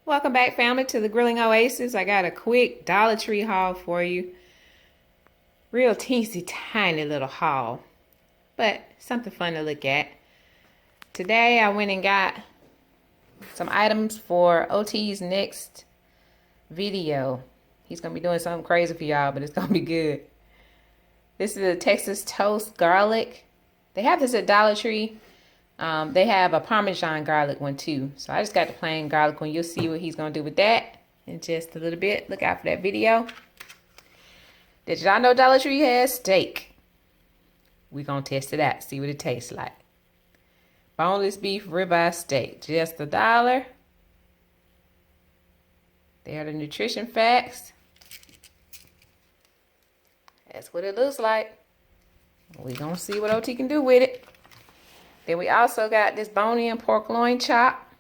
Welcome back, family, to the Grilling Oasis. I got a quick Dollar Tree haul for you. Real teensy tiny little haul, but something fun to look at. Today I went and got some items for OT's next video. He's going to be doing something crazy for y'all, but it's going to be good. This is a Texas toast garlic. They have this at Dollar Tree. They have a Parmesan garlic one too. So I just got the plain garlic one. You'll see what he's going to do with that in just a little bit. Look out for that video. Did y'all know Dollar Tree has steak? We're going to test it out. See what it tastes like. Boneless beef ribeye steak. Just $1. They are the nutrition facts. That's what it looks like. We're going to see what OT can do with it. Then we also got this bone-in pork loin chop.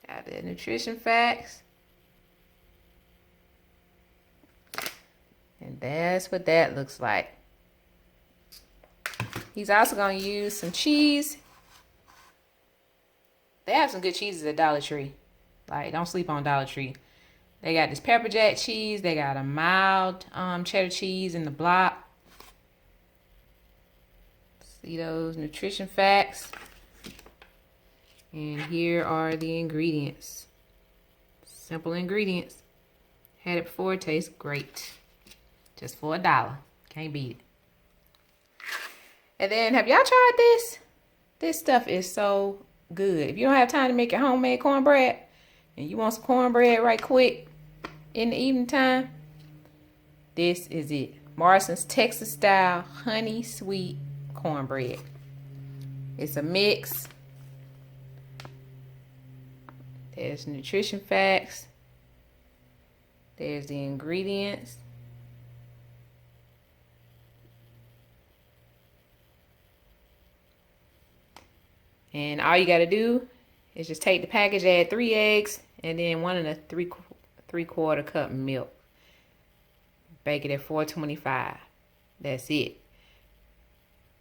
Got the nutrition facts. And that's what that looks like. He's also going to use some cheese. They have some good cheeses at Dollar Tree. Like, don't sleep on Dollar Tree. They got this pepper jack cheese. They got a mild cheddar cheese in the block. See those nutrition facts. And here are the ingredients. Simple ingredients. Had it before, it tastes great. Just for $1. Can't beat it. And then, have y'all tried this? This stuff is so good. If you don't have time to make your homemade cornbread, and you want some cornbread right quick in the evening time, this is it. Morrison's Texas style honey sweet cornbread. It's a mix. There's nutrition facts. There's the ingredients. And all you got to do is just take the package, add 3 eggs, and then 1 3/4 cup milk. Bake it at 425. That's it.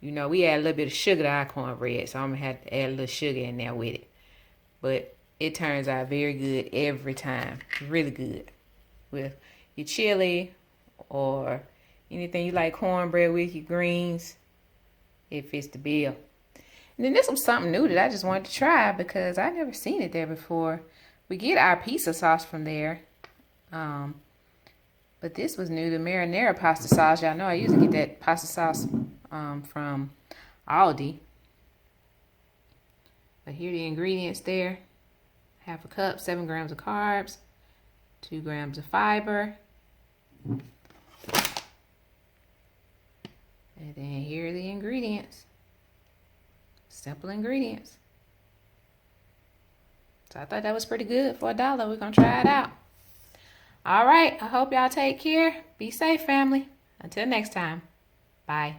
You know, we add a little bit of sugar to our cornbread, so I'm going to have to add a little sugar in there with it. But it turns out very good every time. Really good. With your chili or anything you like cornbread with, your greens, it fits the bill. And then this was something new that I just wanted to try because I never seen it there before. We get our pizza sauce from there. But this was new, the marinara pasta sauce. Y'all know I usually get that pasta sauce from Aldi. But here are the ingredients there. 1/2 cup, 7 grams of carbs, 2 grams of fiber. And then here are the ingredients. Simple ingredients. So I thought that was pretty good for $1. We're going to try it out. All right. I hope y'all take care. Be safe, family. Until next time. Bye.